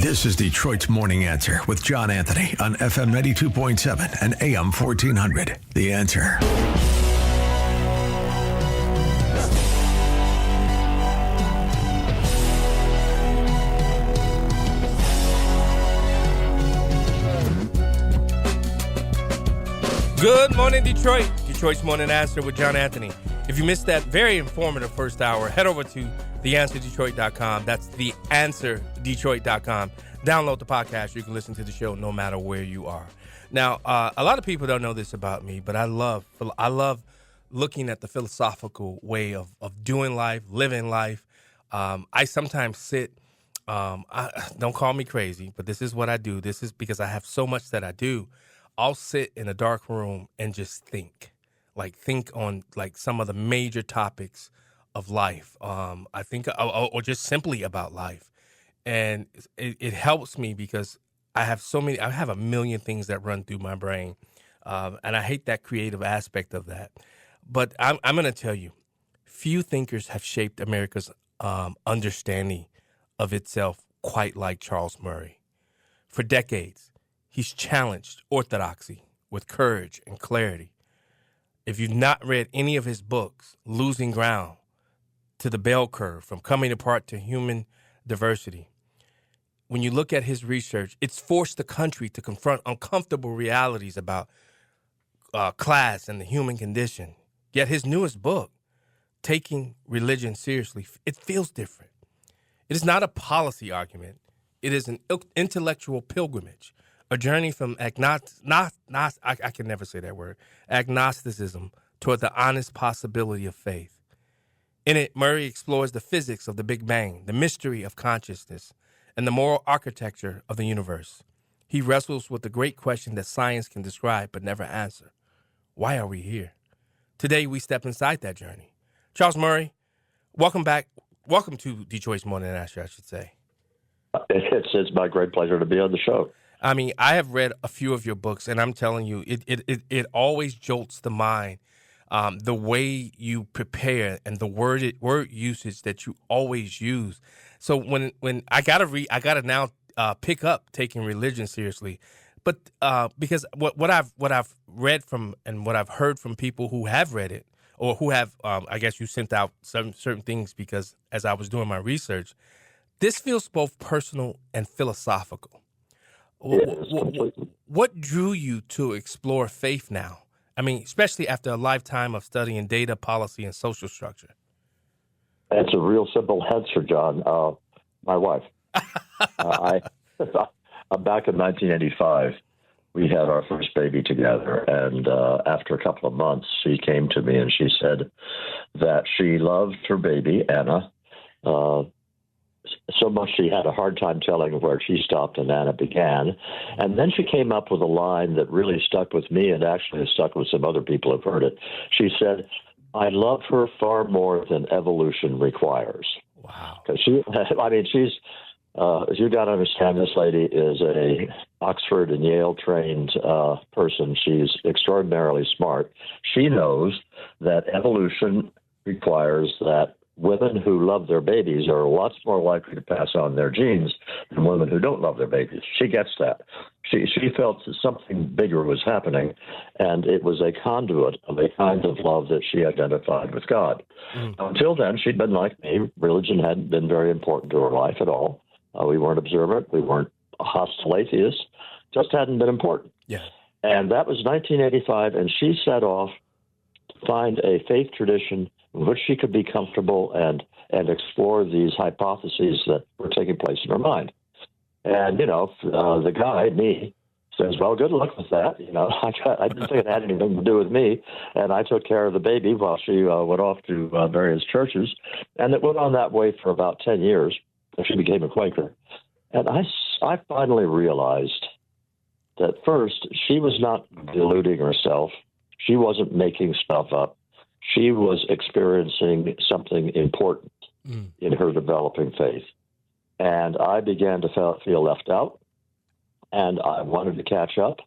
This is Detroit's Morning Answer with John Anthony on FM 92.7 and AM 1400. The Answer. Good morning, Detroit. Detroit's Morning Answer with John Anthony. If you missed that very informative first hour, head over to theanswerdetroit.com. That's theanswerdetroit.com. Download the podcast. You can listen to the show no matter where you are. Now, a lot of people don't know this about me, but I love looking at the philosophical way of doing life, living life. I sometimes sit, don't call me crazy, but this is what I do. This is because I have so much that I do. I'll sit in a dark room and just think on some of the major topics of life. I think, or just simply about life. And it helps me because I have a million things that run through my brain. And I hate that creative aspect of that. But I'm going to tell you, few thinkers have shaped America's understanding of itself quite like Charles Murray. For decades, he's challenged orthodoxy with courage and clarity. If you've not read any of his books, Losing Ground to the Bell Curve, From Coming Apart to Human Diversity, when you look at his research, it's forced the country to confront uncomfortable realities about class and the human condition. Yet his newest book, Taking Religion Seriously, it feels different. It is not a policy argument. It is an intellectual pilgrimage. A journey from agnosticism toward the honest possibility of faith. In it, Murray explores the physics of the Big Bang, the mystery of consciousness, and the moral architecture of the universe. He wrestles with the great question that science can describe but never answer. Why are we here? Today, we step inside that journey. Charles Murray, welcome back. Welcome to Detroit's Morning Answer, I should say. It's my great pleasure to be on the show. I mean, I have read a few of your books, and I'm telling you, it always jolts the mind, the way you prepare and the word usage that you always use. So when I gotta now pick up Taking Religion Seriously, but because what I've read from and what I've heard from people who have read it or who have, I guess you sent out certain things because as I was doing my research, this feels both personal and philosophical. What drew you to explore faith now? I mean, especially after a lifetime of studying data, policy, and social structure. That's a real simple answer, John. My wife. Back in 1985, we had our first baby together, and after a couple of months, she came to me and she said that she loved her baby, Anna, so much she had a hard time telling where she stopped and Anna began. And then she came up with a line that really stuck with me and actually has stuck with some other people who've heard it. She said, I love her far more than evolution requires. Wow. Because she's, you got to understand, this lady is a Oxford and Yale trained person. She's extraordinarily smart. She knows that evolution requires that women who love their babies are lots more likely to pass on their genes than women who don't love their babies. She gets that. She felt that something bigger was happening, and it was a conduit of a kind of love that she identified with God. Until then, she'd been like me. Religion hadn't been very important to her life at all. We weren't observant. We weren't hostile atheists. Just hadn't been important. Yeah. And that was 1985, and she set off to find a faith tradition in which she could be comfortable and explore these hypotheses that were taking place in her mind. And, the guy, me, says, well, good luck with that. I didn't think it had anything to do with me. And I took care of the baby while she went off to various churches. And it went on that way for about 10 years. She became a Quaker. And I finally realized that first, she was not deluding herself. She wasn't making stuff up. She was experiencing something important in her developing faith. And I began to feel left out, and I wanted to catch up.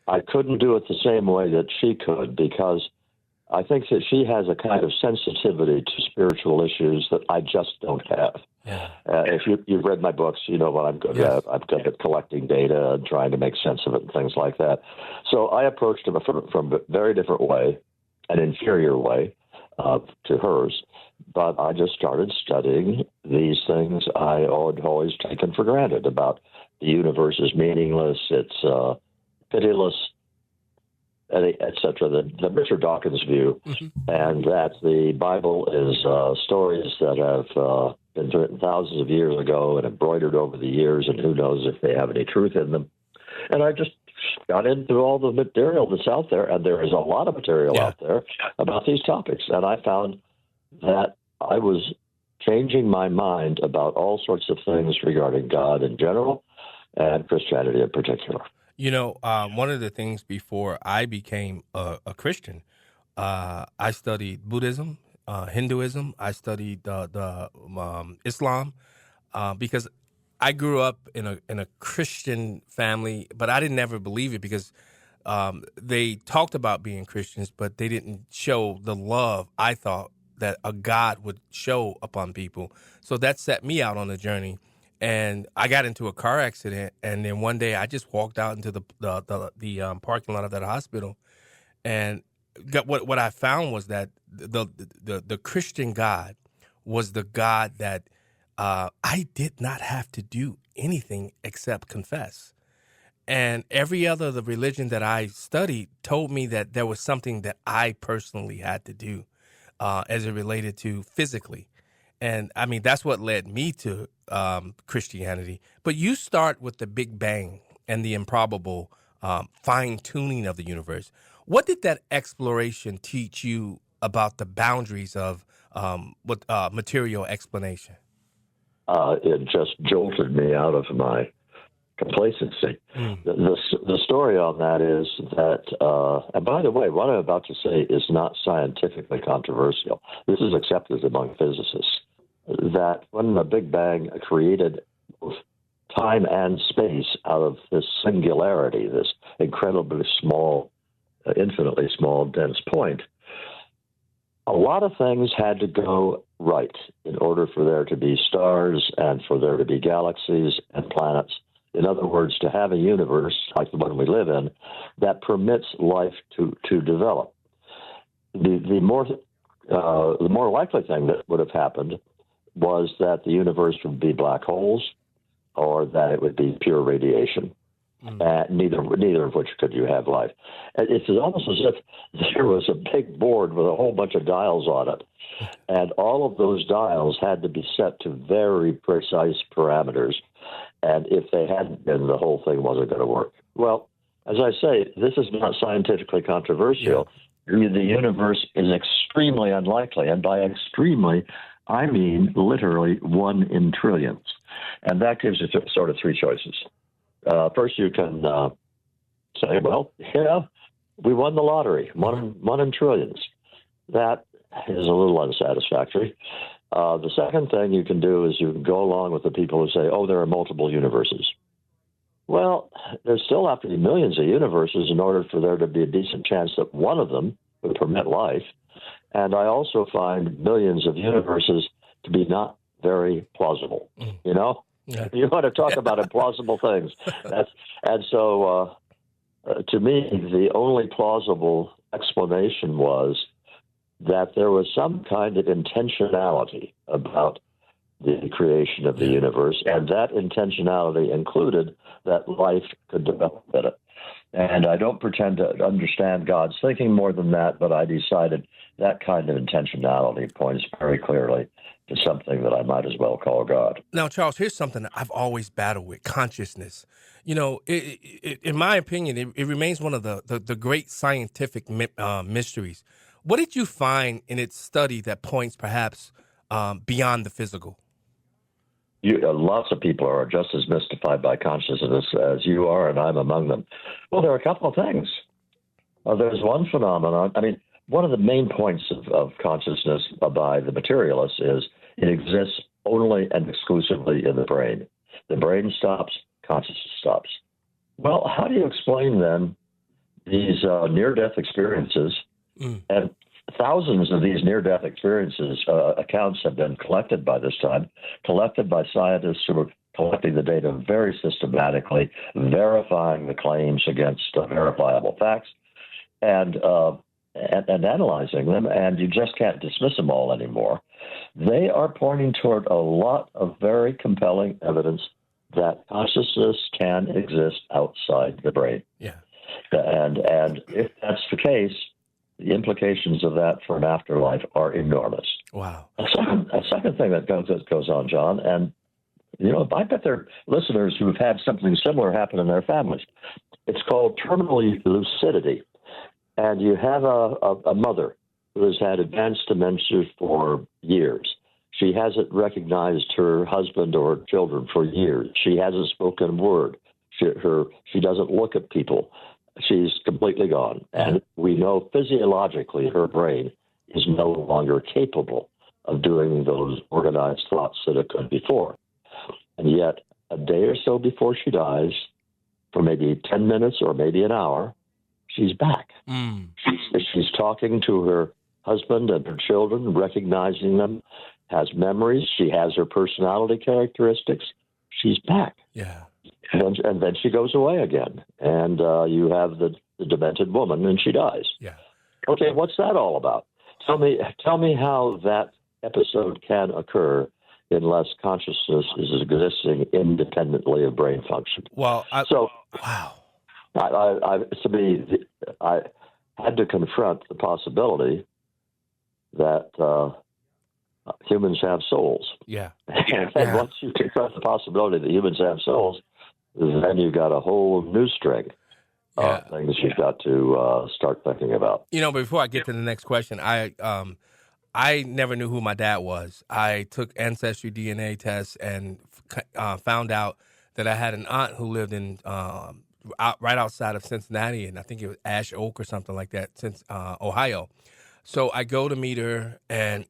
I couldn't do it the same way that she could because I think that she has a kind of sensitivity to spiritual issues that I just don't have. Yeah. If you've read my books, you know what I'm good Yes. at. I'm good at collecting data and trying to make sense of it and things like that. So I approached it from a very different way, an inferior way to hers. But I just started studying these things I had always taken for granted about the universe is meaningless, it's pitiless, etc. The Richard Dawkins view, and that the Bible is stories that have been written thousands of years ago and embroidered over the years, and who knows if they have any truth in them. And I just got into all the material that's out there, and there is a lot of material out there about these topics. And I found that I was changing my mind about all sorts of things regarding God in general and Christianity in particular. You know, one of the things before I became a Christian, I studied Buddhism, Hinduism. I studied Islam because I grew up in a Christian family, but I didn't ever believe it because they talked about being Christians, but they didn't show the love I thought that a God would show upon people. So that set me out on a journey. And I got into a car accident, and then one day I just walked out into the parking lot of that hospital, and what I found was that the Christian God was the God that I did not have to do anything except confess. And every other the religion that I studied told me that there was something that I personally had to do as it related to physically. And I mean, that's what led me to Christianity. But you start with the Big Bang and the improbable fine tuning of the universe. What did that exploration teach you about the boundaries of material explanation? It just jolted me out of my complacency. The story on that is that, and by the way, what I'm about to say is not scientifically controversial. This is accepted among physicists. That when the Big Bang created both time and space out of this singularity, this incredibly small, infinitely small, dense point, a lot of things had to go right in order for there to be stars and for there to be galaxies and planets. In other words, to have a universe like the one we live in that permits life to develop. The more likely thing that would have happened was that the universe would be black holes or that it would be pure radiation. Neither of which could you have life. It's almost as if there was a big board with a whole bunch of dials on it, and all of those dials had to be set to very precise parameters, and if they hadn't been, the whole thing wasn't going to work. Well, as I say, this is not scientifically controversial. The universe is extremely unlikely, and by extremely, I mean literally 1 in trillions. And that gives you sort of three choices. First, you can say, well, yeah, we won the lottery, one in trillions. That is a little unsatisfactory. The second thing you can do is you can go along with the people who say, oh, there are multiple universes. Well, there still have to be millions of universes in order for there to be a decent chance that one of them would permit life. And I also find millions of universes to be not very plausible, you know? Yeah. You want to talk about implausible things. So to me, the only plausible explanation was that there was some kind of intentionality about the creation of the universe, and that intentionality included that life could develop in it. And I don't pretend to understand God's thinking more than that, but I decided that kind of intentionality points very clearly to something that I might as well call God. Now, Charles, here's something that I've always battled with: consciousness. You know, in my opinion, it remains one of the great scientific mysteries. What did you find in its study that points perhaps beyond the physical? Lots of people are just as mystified by consciousness as you are, and I'm among them. Well, there are a couple of things. There's one phenomenon. I mean, one of the main points of consciousness by the materialists is it exists only and exclusively in the brain. The brain stops, consciousness stops. Well, how do you explain then these near-death experiences and thousands of these near-death experiences accounts have been collected by this time, collected by scientists who are collecting the data very systematically, verifying the claims against verifiable facts, and analyzing them, and you just can't dismiss them all anymore. They are pointing toward a lot of very compelling evidence that consciousness can exist outside the brain. Yeah. And if that's the case, the implications of that for an afterlife are enormous. Wow. A second thing that goes on, John, and I bet there are listeners who have had something similar happen in their families. It's called terminal lucidity. And you have a mother who has had advanced dementia for years. She hasn't recognized her husband or children for years. She hasn't spoken a word. She doesn't look at people. She's completely gone. And we know physiologically her brain is no longer capable of doing those organized thoughts that it could before. And yet, a day or so before she dies, for maybe 10 minutes or maybe an hour, she's back. Mm. She's talking to her husband and her children, recognizing them, has memories. She has her personality characteristics. She's back. Yeah. And then she goes away again. And you have the demented woman, and she dies. Yeah. Okay, what's that all about? Tell me how that episode can occur unless consciousness is existing independently of brain function. Well, wow. I had to confront the possibility that humans have souls. Yeah. And once you confront the possibility that humans have souls, then you've got a whole new string of things you've got to start thinking about. Before I get to the next question, I never knew who my dad was. I took ancestry DNA tests and found out that I had an aunt who lived in right outside of Cincinnati, and I think it was Ash Oak or something like that, Ohio. So I go to meet her, and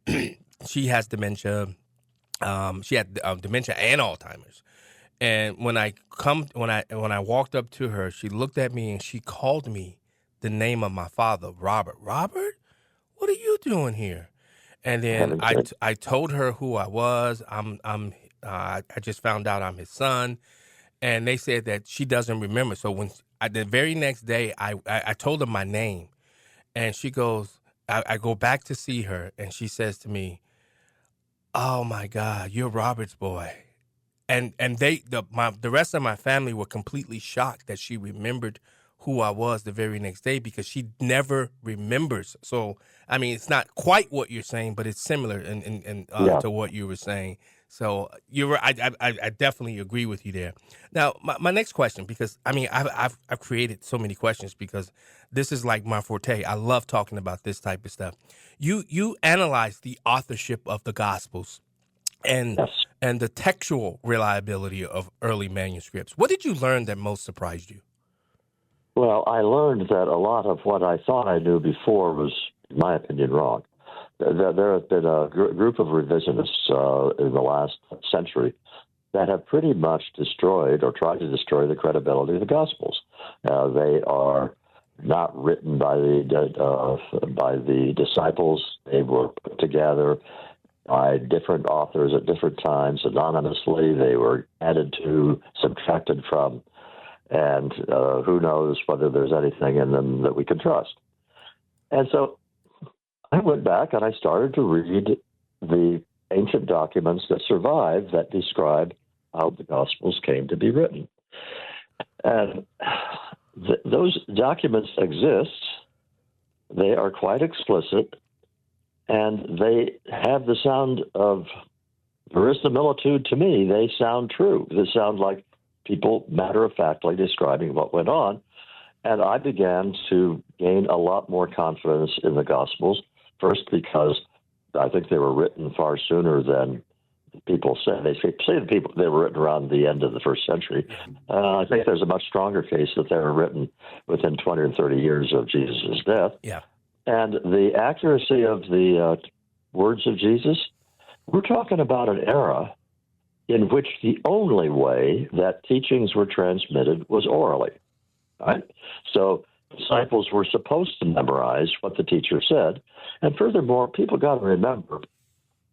she has dementia. She had dementia and Alzheimer's. And when I walked up to her, she looked at me and she called me the name of my father, Robert. Robert, what are you doing here? And then I told her who I was. I just found out I'm his son. And they said that she doesn't remember. So the very next day, I told her my name, and she goes, I go back to see her, and she says to me, "Oh my God, you're Robert's boy." And the rest of my family were completely shocked that she remembered who I was the very next day, because she never remembers. So, I mean, it's not quite what you're saying, but it's similar to what you were saying. So I definitely agree with you there. Now, my next question, because I mean, I've created so many questions because this is like my forte. I love talking about this type of stuff. You analyze the authorship of the Gospels and the textual reliability of early manuscripts. What did you learn that most surprised you? Well, I learned that a lot of what I thought I knew before was, in my opinion, wrong. There have been a group of revisionists in the last century that have pretty much destroyed or tried to destroy the credibility of the Gospels. They are not written by the disciples. They were put together by different authors at different times anonymously. They were added to, subtracted from, and who knows whether there's anything in them that we can trust. And so I went back and I started to read the ancient documents that survive that describe how the Gospels came to be written. And those documents exist. They are quite explicit, and they have the sound of verisimilitude to me. They sound true. They sound like people matter-of-factly describing what went on. And I began to gain a lot more confidence in the Gospels, first because I think they were written far sooner than people say. They say they were written around the end of the first century. I think there's a much stronger case that they were written within 20 or 30 years of Jesus' death. Yeah. And the accuracy of the words of Jesus, we're talking about an era in which the only way that teachings were transmitted was orally. Right? So disciples were supposed to memorize what the teacher said. And furthermore, people got to remember,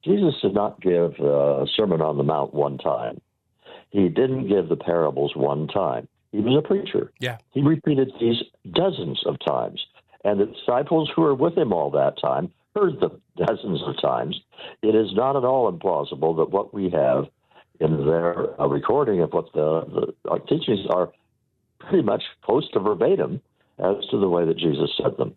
Jesus did not give a Sermon on the Mount one time. He didn't give the parables one time. He was a preacher. Yeah. He repeated these dozens of times. And the disciples who were with him all that time heard them dozens of times. It is not at all implausible that what we have in their recording of what our teachings are pretty much close to verbatim as to the way that Jesus said them.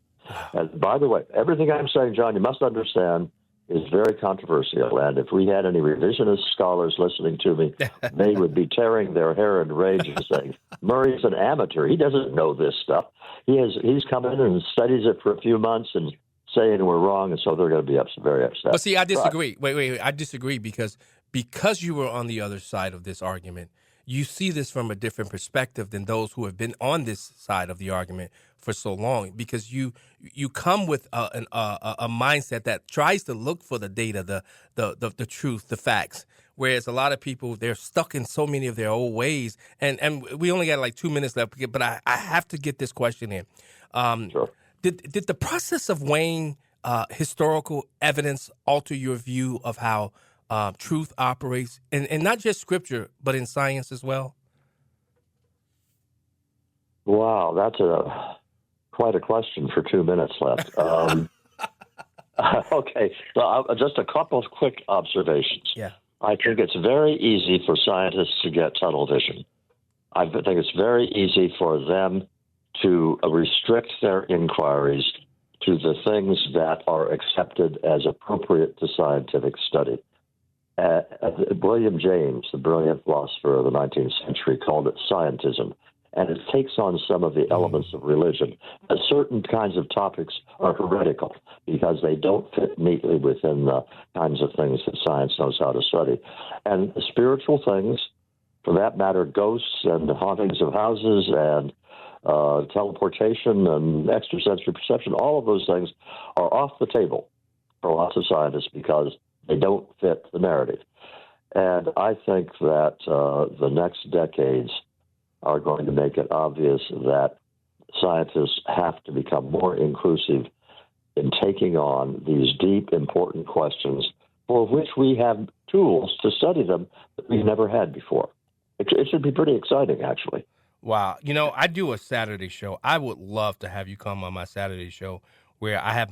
And by the way, everything I'm saying, John, you must understand, is very controversial. And if we had any revisionist scholars listening to me, they would be tearing their hair in rage and saying, Murray's an amateur. He doesn't know this stuff. He's come in and studies it for a few months and saying we're wrong, and so they're going to be very upset. But see, I disagree. Wait. I disagree because you were on the other side of this argument. You see this from a different perspective than those who have been on this side of the argument for so long, because you come with a mindset that tries to look for the data, the truth, the facts. Whereas a lot of people, they're stuck in so many of their old ways. And we only got like 2 minutes left, but I have to get this question in. Sure. Did the process of weighing historical evidence alter your view of how truth operates, and not just scripture, but in science as well? Wow, that's quite a question for 2 minutes left. Okay, so just a couple of quick observations. Yeah. I think it's very easy for scientists to get tunnel vision. I think it's very easy for them to restrict their inquiries to the things that are accepted as appropriate to scientific study. William James, the brilliant philosopher of the 19th century, called it scientism, and it takes on some of the elements of religion. Certain kinds of topics are heretical because they don't fit neatly within the kinds of things that science knows how to study. And spiritual things, for that matter, ghosts and the hauntings of houses and teleportation and extrasensory perception, all of those things are off the table for lots of scientists because they don't fit the narrative. And I think that the next decades are going to make it obvious that scientists have to become more inclusive in taking on these deep, important questions for which we have tools to study them that we've never had before. It should be pretty exciting, actually. Wow. I do a Saturday show. I would love to have you come on my Saturday show where I have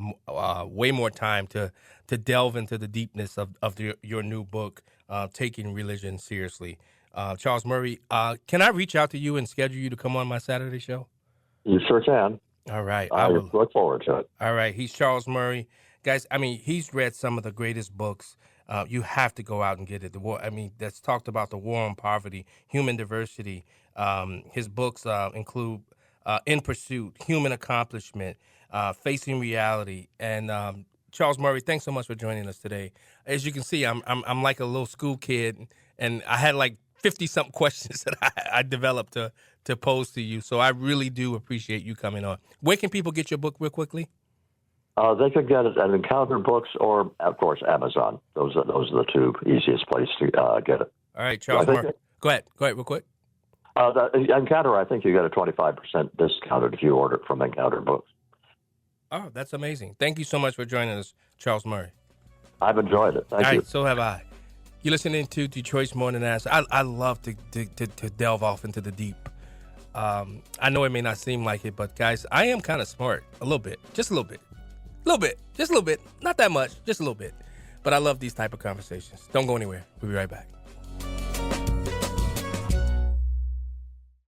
way more time to delve into the deepness of your new book, Taking Religion Seriously. Charles Murray, can I reach out to you and schedule you to come on my Saturday show? You sure can. All right. I look forward to it. All right. He's Charles Murray. Guys, he's read some of the greatest books. You have to go out and get it. That's talked about the war on poverty, human diversity. His books include In Pursuit, Human Accomplishment, Facing Reality. And Charles Murray, thanks so much for joining us today. As you can see, I'm like a little school kid, and I had like 50-something questions that I developed to pose to you. So I really do appreciate you coming on. Where can people get your book real quickly? They could get it at Encounter Books or, of course, Amazon. Those are the two easiest places to get it. All right, Charles Murray. Go ahead real quick. The Encounter, I think you get a 25% discounted if you order it from Encounter Books. Oh, that's amazing. Thank you so much for joining us, Charles Murray. I've enjoyed it. Thank you. All right, so have I. You're listening to Detroit's Morning Answer. I love to delve off into the deep. I know it may not seem like it, but guys, I am kind of smart. A little bit. Just a little bit. Just a little bit. Not that much. Just a little bit. But I love these type of conversations. Don't go anywhere. We'll be right back.